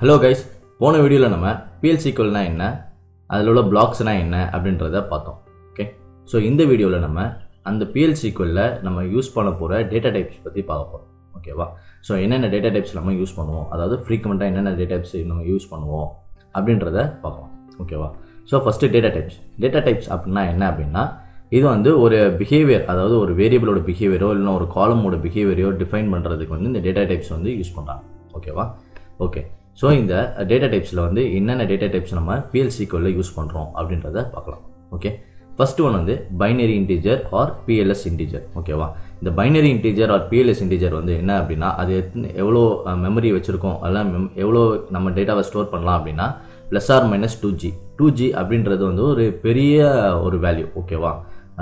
Hello guys, போன வீடியோல நம்ம PLSQL னா என்ன, அதில் உள்ள பிளாக்ஸ்னா என்ன அப்படின்றத பார்த்தோம். ஓகே, ஸோ இந்த வீடியோவில் நம்ம அந்த PLSQL நம்ம யூஸ் பண்ண போகிற டேட்டா டைப்ஸ் பற்றி பார்க்க போகிறோம். ஓகேவா? ஸோ என்னென்ன டேட்டா டைப்ஸ் நம்ம யூஸ் பண்ணுவோம், அதாவது ஃப்ரீக்வெண்ட்டாக என்னென்ன டேட்டா டைப்ஸ் நம்ம யூஸ் பண்ணுவோம் அப்படின்றத பார்க்கலாம். ஓகேவா? ஸோ ஃபஸ்ட்டு டேட்டா டைப்ஸ் அப்படின்னா என்ன அப்படின்னா, இது வந்து ஒரு பிஹேவியர், அதாவது ஒரு வேரியபிளோட பிஹேவியரோ இல்லைனா ஒரு காலமோட பிஹேவியரோ டிஃபைன் பண்ணுறதுக்கு வந்து இந்த டேட்டா டைப்ஸ் வந்து யூஸ் பண்ணுறாங்க. ஓகேவா? ஓகே, ஸோ இந்த டேட்டா டைப்ஸில் வந்து என்னென்ன டேட்டா டைப்ஸ் நம்ம PLSQL யூஸ் பண்ணுறோம் அப்படின்றத பார்க்கலாம். ஓகே, ஃபர்ஸ்ட் ஒன் வந்து binary integer or PLS integer. ஓகேவா? இந்த binary integer or PLS integer வந்து என்ன அப்படின்னா, அது எவ்வளோ மெமரி வச்சுருக்கோம், அதெல்லாம் எவ்வளோ நம்ம டேட்டாவை ஸ்டோர் பண்ணலாம் அப்படின்னா ±2G. 2G அப்படின்றது வந்து ஒரு பெரிய ஒரு வேல்யூ. ஓகேவா?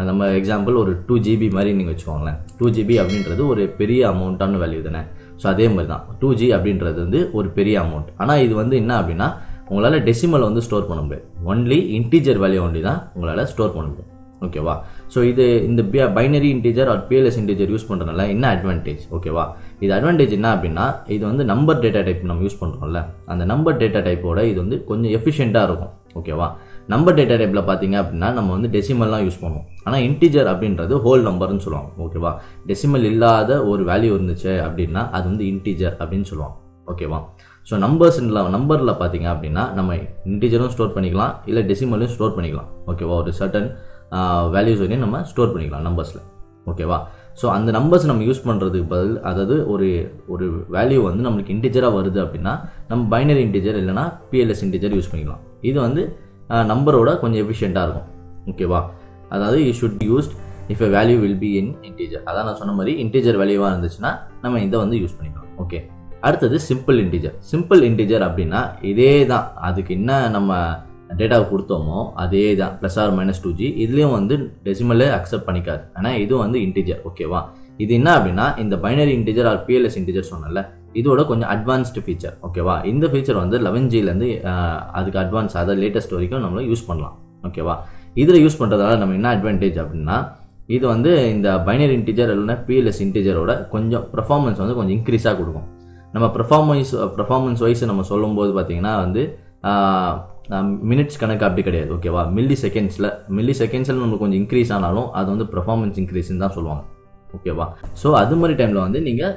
நம்ம எக்ஸாம்பிள் ஒரு 2GB மாதிரி நீங்கள் வச்சுக்கோங்களேன். 2GB அப்படின்றது ஒரு பெரிய அமௌண்ட்டான வேல்யூ தானே. ஸோ அதே மாதிரி தான் 2G அப்படின்றது வந்து ஒரு பெரிய அமௌண்ட். ஆனால் இது வந்து என்ன அப்படின்னா, உங்களால் டெசிமல் வந்து ஸ்டோர் பண்ண முடியாது. ஒன்லி இன்டீஜர் வேல்யூ ஒன்லி தான் உங்களால் ஸ்டோர் பண்ண முடியும். ஓகேவா? ஸோ இந்த binary integer or PLS integer use பண்ணுறதுனால என்ன அட்வான்டேஜ்? ஓகேவா? இது அட்வான்டேஜ் என்ன அப்படின்னா, இது வந்து நம்பர் டேட்டா டைப் நம்ம யூஸ் பண்ணுறோம்ல, அந்த நம்பர் டேட்டா டைப்போட இது வந்து கொஞ்சம் எஃபிஷியண்ட்டாக இருக்கும். ஓகேவா? நம்பர் டேட்டா டைப்பில் பார்த்தீங்க அப்படின்னா நம்ம வந்து டெசிமல்லாம் யூஸ் பண்ணுவோம். ஆனால் இன்டீஜர் அப்படின்றது ஹோல் நம்பர்னு சொல்லுவாங்க. ஓகேவா? டெசிமல் இல்லாத ஒரு வேல்யூ இருந்துச்சு அப்படின்னா அது வந்து இன்டீஜர் அப்படின்னு சொல்லுவாங்க. ஓகேவா? ஸோ நம்பரில் பார்த்தீங்க அப்படின்னா நம்ம இன்டீஜரும் ஸ்டோர் பண்ணிக்கலாம், இல்லை டெசிமலும் ஸ்டோர் பண்ணிக்கலாம். ஓகேவா? ஒரு சர்டன் வேல்யூஸ் வரையும் நம்ம ஸ்டோர் பண்ணிக்கலாம் நம்பர்ஸில். ஓகேவா? ஸோ அந்த நம்பர்ஸ் நம்ம யூஸ் பண்ணுறதுக்கு பதில், அதாவது ஒரு வேல்யூ வந்து நம்மளுக்கு இன்டீஜராக வருது அப்படின்னா நம்ம பைனரி இன்டீஜர் இல்லைனா PLS இன்டீஜர் யூஸ் பண்ணிக்கலாம். இது வந்து நம்பரோட கொஞ்சம் எஃபிஷியண்ட்டாக இருக்கும். ஓகேவா? அதாவது you should used if a value will be in integer. அதான் நான் சொன்ன மாதிரி இன்டீஜர் வேல்யூவாக இருந்துச்சுன்னா நம்ம இதை வந்து யூஸ் பண்ணிக்கலாம். ஓகே, அடுத்தது சிம்பிள் இன்டீஜர் அப்படின்னா இதே தான், அதுக்கு என்ன நம்ம டேட்டாவை கொடுத்தோமோ அதே தான், ±2G. இதுலேயும் வந்து டெசிமலே அக்செப்ட் பண்ணிக்காது, ஆனால் இது வந்து இன்டீஜர். ஓகேவா? இது என்ன அப்படின்னா, இந்த binary integer or PLS integer சொன்னல, இதோட கொஞ்சம் அட்வான்ஸ்டு ஃபீச்சர். ஓகேவா? இந்த ஃபீச்சர் வந்து 11Gலேருந்து அதுக்கு அட்வான்ஸ், அதாவது லேட்டஸ்ட் வரைக்கும் நம்மள யூஸ் பண்ணலாம். ஓகேவா? இதில் யூஸ் பண்ணுறதால நம்ம என்ன அட்வான்டேஜ் அப்படின்னா, இது வந்து இந்த பைனரி இன்டீஜர் இல்லைன்னா PLS இன்டீஜரோட கொஞ்சம் பெர்ஃபார்மன்ஸ் வந்து கொஞ்சம் இன்க்ரீஸாக கொடுக்கும். நம்ம பெர்ஃபார்மன்ஸ் வைஸ் நம்ம சொல்லும்போது பார்த்தீங்கன்னா வந்து மினிட்ஸ் கணக்கு அப்படி கிடையாது. ஓகேவா? மில்லி செகண்ட்ஸில் நம்மளுக்கு கொஞ்சம் இன்க்ரீஸ் ஆனாலும் அது வந்து பெர்ஃபார்மன்ஸ் இன்க்ரீஸ்ன்னு தான் சொல்லுவாங்க. ஓகேவா? ஸோ அது மாதிரி டைமில் வந்து நீங்கள்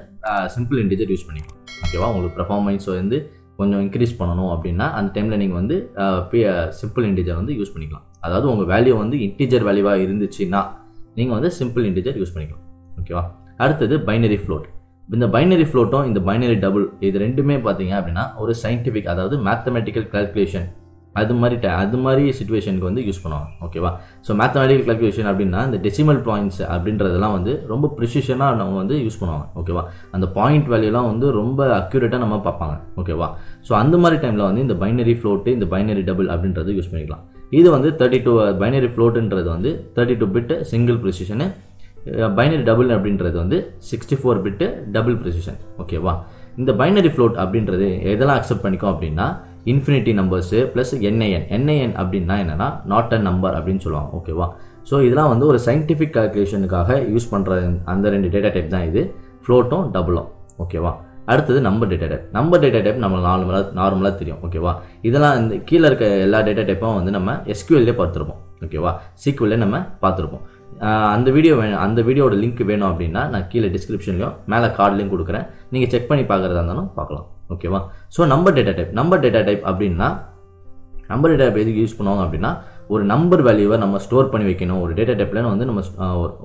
சிம்பிள் இன்டீஜர் யூஸ் பண்ணிக்கலாம். ஓகேவா? உங்களுக்கு பெர்ஃபார்மன்ஸ் வந்து கொஞ்சம் இன்க்ரீஸ் பண்ணணும் அப்படின்னா அந்த டைமில் நீங்கள் வந்து சிம்பிள் இன்டீஜர் வந்து யூஸ் பண்ணிக்கலாம். அதாவது உங்கள் வேல்யூ வந்து இன்டீஜர் வேல்யூவாக இருந்துச்சுன்னா நீங்கள் வந்து சிம்பிள் இன்டீஜர் யூஸ் பண்ணிக்கலாம். ஓகேவா? அடுத்தது பைனரி ஃப்ளோட். இந்த பைனரி ஃப்ளோட்டும் இந்த பைனரி டபுள், இது ரெண்டுமே பார்த்தீங்க அப்படின்னா ஒரு சயின்டிஃபிக், அதாவது மேத்தமெட்டிக்கல் கால்குலேஷன் அது மாதிரி சிச்சுவேஷனுக்கு வந்து யூஸ் பண்ணுவாங்க. ஓகேவா? ஸோ மேத்தமெட்டிக்கல் கால்குலேஷன் அப்படின்னா இந்த டெசிமல் பாயிண்ட்ஸ் அப்படின்றதெல்லாம் வந்து ரொம்ப ப்ரிசிஷனாக நம்ம வந்து யூஸ் பண்ணுவாங்க. ஓகேவா? அந்த பாயிண்ட் வேல்யூலாம் வந்து ரொம்ப அக்யூரேட்டாக நம்ம பார்ப்பாங்க. ஓகேவா? ஸோ அந்த மாதிரி டைமில் வந்து இந்த பைனரி ஃப்ளோட்டு, இந்த பைனரி டபுள் அப்படின்றது யூஸ் பண்ணிக்கலாம். இது வந்து 32 பைனரி ஃப்ளோட்டுன்றது வந்து 32 பிட் சிங்கிள் ப்ரிசிஷனு, பைனரி டபுள் அப்படின்றது வந்து 64 பிட் டபுள் ப்ரிசிஷன். ஓகேவா? இந்த பைனரி ஃப்ளோட் அப்படின்றது எதெல்லாம் அக்செப்ட் பண்ணிக்கும் அப்படின்னா, இன்ஃபினிட்டி நம்பர்ஸு ப்ளஸ் NaN அப்படின்னா என்னன்னா நாட் அ நம்பர் அப்படின்னு சொல்லுவாங்க. ஓகேவா? ஸோ இதெல்லாம் வந்து ஒரு சயின்டிஃபிக் கால்குலேஷனுக்காக யூஸ் பண்ணுற அந்த ரெண்டு டேட்டா டைப் தான் இது, ஃப்ளோட்டும் டபுளும். ஓகேவா? அடுத்தது நம்பர் டேட்டா டைப் நம்ம நார்மலாக தெரியும். ஓகேவா? இதெல்லாம் இந்த கீழே இருக்க எல்லா டேட்டா டைப்பும் வந்து நம்ம SQLலே பார்த்துருப்போம். ஓகேவா? SQLலே நம்ம பார்த்துருப்போம். அந்த வீடியோட லிங்க் வேணும் அப்படின்னா நான் கீழே டிஸ்கிரிப்ஷன்லையும் மேலே கார்ட்லையும் கொடுக்குறேன், நீங்கள் செக் பண்ணி பார்க்குறதா இருந்தாலும் பார்க்கலாம். ஓகேவா? ஸோ நம்பர் டேட்டா டைப் அப்படின்னா, நம்பர் டேட்டா டைப் எதுக்கு யூஸ் பண்ணுவாங்க அப்படின்னா, ஒரு நம்பர் வேல்யூவை நம்ம ஸ்டோர் பண்ணி வைக்கணும், ஒரு டேட்டா டைப்பில் வந்து நம்ம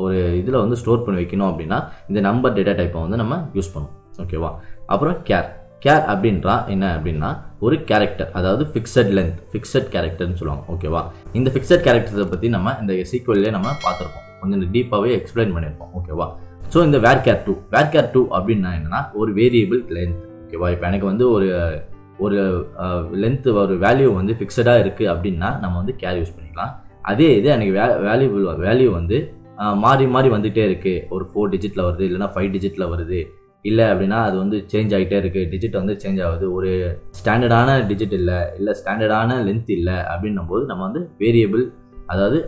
ஒரு இதில் வந்து ஸ்டோர் பண்ணி வைக்கணும் அப்படின்னா இந்த நம்பர் டேட்டா டைப்பை வந்து நம்ம யூஸ் பண்ணுவோம். ஓகேவா? அப்புறம் கேர் அப்படின்றா என்ன அப்படின்னா ஒரு கேரக்டர், அதாவது ஃபிக்ஸட் கேரக்டர்னு சொல்லுவாங்க. ஓகேவா? இந்த ஃபிக்ஸட் கேரக்டர்ஸை பற்றி நம்ம இந்த SQLலே நம்ம பார்த்துருப்போம், கொஞ்சம் டீப்பாகவே எக்ஸ்பிளைன் பண்ணியிருப்போம். ஓகேவா? ஸோ இந்த வேர்கேர் டூ அப்படின்னா என்னன்னா ஒரு வேரியபிள் லென்த். ஓகேவா? இப்போ எனக்கு வந்து ஒரு லென்த், ஒரு வேல்யூ வந்து ஃபிக்ஸடாக இருக்குது அப்படின்னா நம்ம வந்து கேர் யூஸ் பண்ணிக்கலாம். அதே இது எனக்கு வேல்யூ வந்து மாறி வந்துகிட்டே இருக்குது, ஒரு 4 டிஜிட்டில் வருது இல்லைனா 5 டிஜிட்டில் வருது, இல்லை அப்படின்னா அது வந்து சேஞ்ச் ஆகிட்டே இருக்குது, டிஜிட் வந்து சேஞ்ச் ஆகுது, ஒரு ஸ்டாண்டர்டான டிஜிட் இல்லை ஸ்டாண்டர்டான லென்த் இல்லை அப்படின்னும் போது நம்ம வந்து வேரியபிள், அதாவது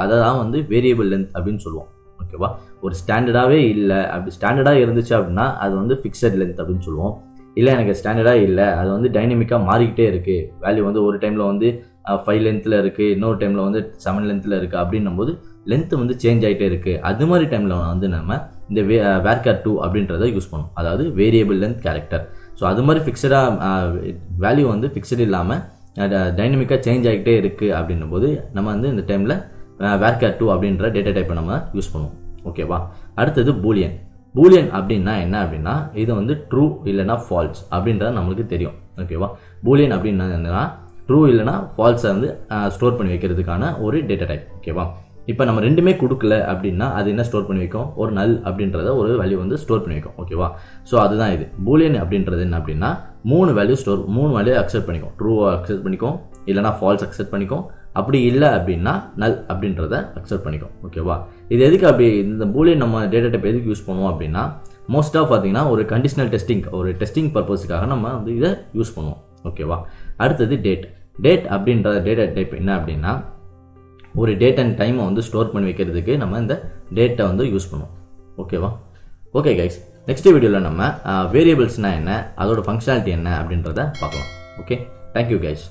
அதான் வந்து வேரியபிள் லென்த் அப்படின்னு சொல்லுவோம். ஓகேவா? ஒரு ஸ்டாண்டர்டாகவே இல்லை, அப்படி ஸ்டாண்டர்டாக இருந்துச்சு அப்படின்னா அது வந்து ஃபிக்ஸட் லென்த் அப்படின்னு சொல்லுவோம். இல்லை எனக்கு ஸ்டாண்டர்டாக இல்லை, அது வந்து டைனமிக்காக மாறிக்கிட்டே இருக்குது, வேல்யூ வந்து ஒரு டைமில் வந்து 5 லென்த்தில் இருக்குது, இன்னொரு டைமில் வந்து 7 லென்த்தில் இருக்குது அப்படின்னும் போது லென்த்து வந்து சேஞ்ச் ஆகிட்டே இருக்குது. அது மாதிரி டைமில் வந்து நம்ம இந்த வேர்கேர் 2 அப்படின்றத யூஸ் பண்ணுவோம், அதாவது வேரியபிள் லென்த் கேரக்டர். ஸோ அது மாதிரி ஃபிக்ஸடாக வேல்யூ வந்து ஃபிக்ஸடு இல்லாமல் டைனமிக்காக சேஞ்ச் ஆகிட்டே இருக்குது அப்படின்னும் போது நம்ம வந்து இந்த டைமில் வேர்கேர் 2 அப்படின்ற டேட்டா டைப்பை நம்ம யூஸ் பண்ணுவோம். ஓகேவா? அடுத்தது பூலியன். பூலியன் அப்படின்னா என்ன அப்படின்னா இது வந்து ட்ரூ இல்லைனா ஃபால்ஸ் அப்படின்றது நம்மளுக்கு தெரியும். ஓகேவா? பூலியன் அப்படின்னா என்னன்னா ட்ரூ இல்லைனா ஃபால்ஸை வந்து ஸ்டோர் பண்ணி வைக்கிறதுக்கான ஒரு டேட்டா டைப். ஓகேவா? இப்போ நம்ம ரெண்டுமே கொடுக்கல அப்படின்னா அது என்ன ஸ்டோர் பண்ணி வைக்கும், ஒரு நல் அப்படின்றத ஒரு வேல்யூ வந்து ஸ்டோர் பண்ணி வைக்கும். ஓகேவா? ஸோ அதுதான் இது பூலியன் அப்படின்றது என்ன அப்படின்னா 3 வேல்யூ அக்செப்ட் பண்ணிக்கும், ட்ரூவை அக்செப்ட் பண்ணிக்கும், இல்லைனா ஃபால்ஸ் அக்செப்ட் பண்ணிக்கும், அப்படி இல்லை அப்படின்னா நல் அப்படின்றத அக்செப்ட் பண்ணிக்கும். ஓகேவா? இது எதுக்கு அப்படி இந்த பூலியன் நம்ம டேட்டா டைப் எதுக்கு யூஸ் பண்ணுவோம் அப்படின்னா மோஸ்ட் ஆஃப் பார்த்தீங்கன்னா ஒரு கண்டிஷனல் டெஸ்டிங், ஒரு டெஸ்டிங் பர்பஸுக்காக நம்ம வந்து இதை யூஸ் பண்ணுவோம். ஓகேவா? அடுத்தது டேட் அப்படின்ற டேட்டா டைப் என்ன அப்படின்னா ஒரு டேட் அண்ட் டைமை வந்து ஸ்டோர் பண்ணி வைக்கிறதுக்கு நம்ம இந்த டேட்டை வந்து யூஸ் பண்ணுவோம். ஓகேவா? ஓகே கைஸ், நெக்ஸ்ட் வீடியோவில் நம்ம வேரியபிள்ஸ்னால் என்ன, அதோட ஃபங்க்ஷனாலிட்டி என்ன அப்படின்றத பார்க்கலாம். Okay, thank you guys.